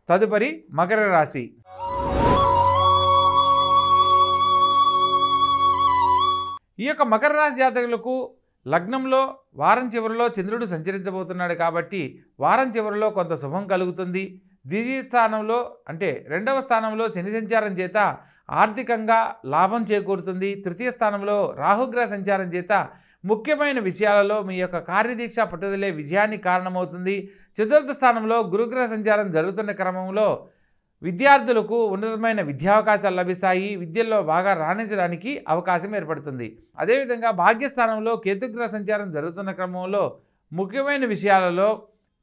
తదుపరి మకర రాశి. ఈ యొక్క మకర రాశి జాతకులకు లగ్నంలో వారం చివరిలో చంద్రుడు సంచరించబోతున్నాడు కాబట్టి వారం చివరిలో కొంత శుభం కలుగుతుంది. ద్వితీయ స్థానంలో అంటే రెండవ స్థానంలో శని సంచారం చేత ఆర్థికంగా లాభం చేకూరుతుంది. తృతీయ స్థానంలో రాహుగ్రహ సంచారం చేత ముఖ్యమైన విషయాలలో మీ యొక్క కార్యదీక్ష పట్టుదలే విజయానికి కారణమవుతుంది. చతుర్థ స్థానంలో గురుగ్రహ సంచారం జరుగుతున్న క్రమంలో విద్యార్థులకు ఉన్నతమైన విద్యావకాశాలు లభిస్తాయి. విద్యల్లో బాగా రాణించడానికి అవకాశం ఏర్పడుతుంది. అదేవిధంగా భాగ్యస్థానంలో కేతుగ్రహ సంచారం జరుగుతున్న క్రమంలో ముఖ్యమైన విషయాలలో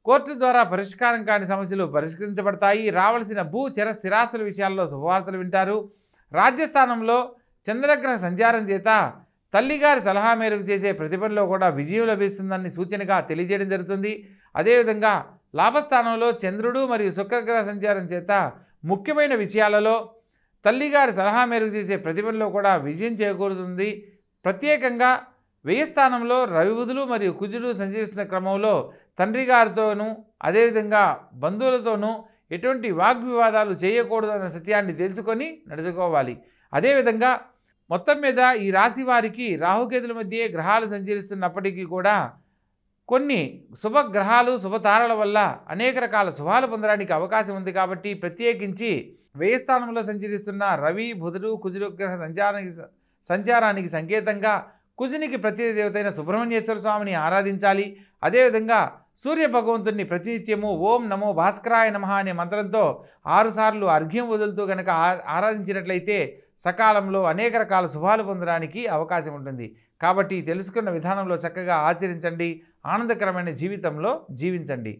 కోర్టు ద్వారా పరిష్కారం కాని సమస్యలు పరిష్కరించబడతాయి. రావాల్సిన భూ చర స్థిరాస్తుల విషయాల్లో శుభవార్తలు వింటారు. రాజ్యస్థానంలో చంద్రగ్రహ సంచారం చేత తల్లిగారి సలహా మేరకు చేసే ప్రతిభలో కూడా విజయం లభిస్తుందని సూచనగా తెలియజేయడం జరుగుతుంది. అదేవిధంగా లాభస్థానంలో చంద్రుడు మరియు శుక్రగ్రహ సంచారం చేత ముఖ్యమైన విషయాలలో తల్లిగారి సలహా మేరకు చేసే ప్రతిభలో కూడా విజయం చేకూరుతుంది. ప్రత్యేకంగా వ్యయ స్థానంలో రవి బుధులు మరియు కుజుడు సంచరిస్తున్న క్రమంలో తండ్రి గారితోనూ అదేవిధంగా బంధువులతోనూ ఎటువంటి వాగ్వివాదాలు చేయకూడదన్న సత్యాన్ని తెలుసుకొని నడుచుకోవాలి. అదేవిధంగా మొత్తం మీద ఈ రాశి వారికి రాహుకేతుల మధ్య గ్రహాలు సంచరిస్తున్నప్పటికీ కూడా కొన్ని శుభగ్రహాలు శుభతారల వల్ల అనేక రకాల శుభాలు పొందడానికి అవకాశం ఉంది. కాబట్టి ప్రత్యేకించి వ్యయ స్థానంలో సంచరిస్తున్న రవి బుధుడు కుజుడు గ్రహ సంచారానికి సంకేతంగా కుజునికి ప్రతి దేవతైన సుబ్రహ్మణ్యేశ్వర స్వామిని ఆరాధించాలి. అదేవిధంగా సూర్య భగవంతుని ప్రతినిత్యము ఓం నమో భాస్కరాయ నమః అనే మంత్రంతో 6 సార్లు అర్ఘ్యం వదులుతూ కనుక ఆరాధించినట్లయితే సకాలంలో అనేక రకాల శుభాలు పొందడానికి అవకాశం ఉంటుంది. కాబట్టి తెలుసుకున్న విధానంలో చక్కగా ఆచరించండి. ఆనందకరమైన జీవితంలో జీవించండి.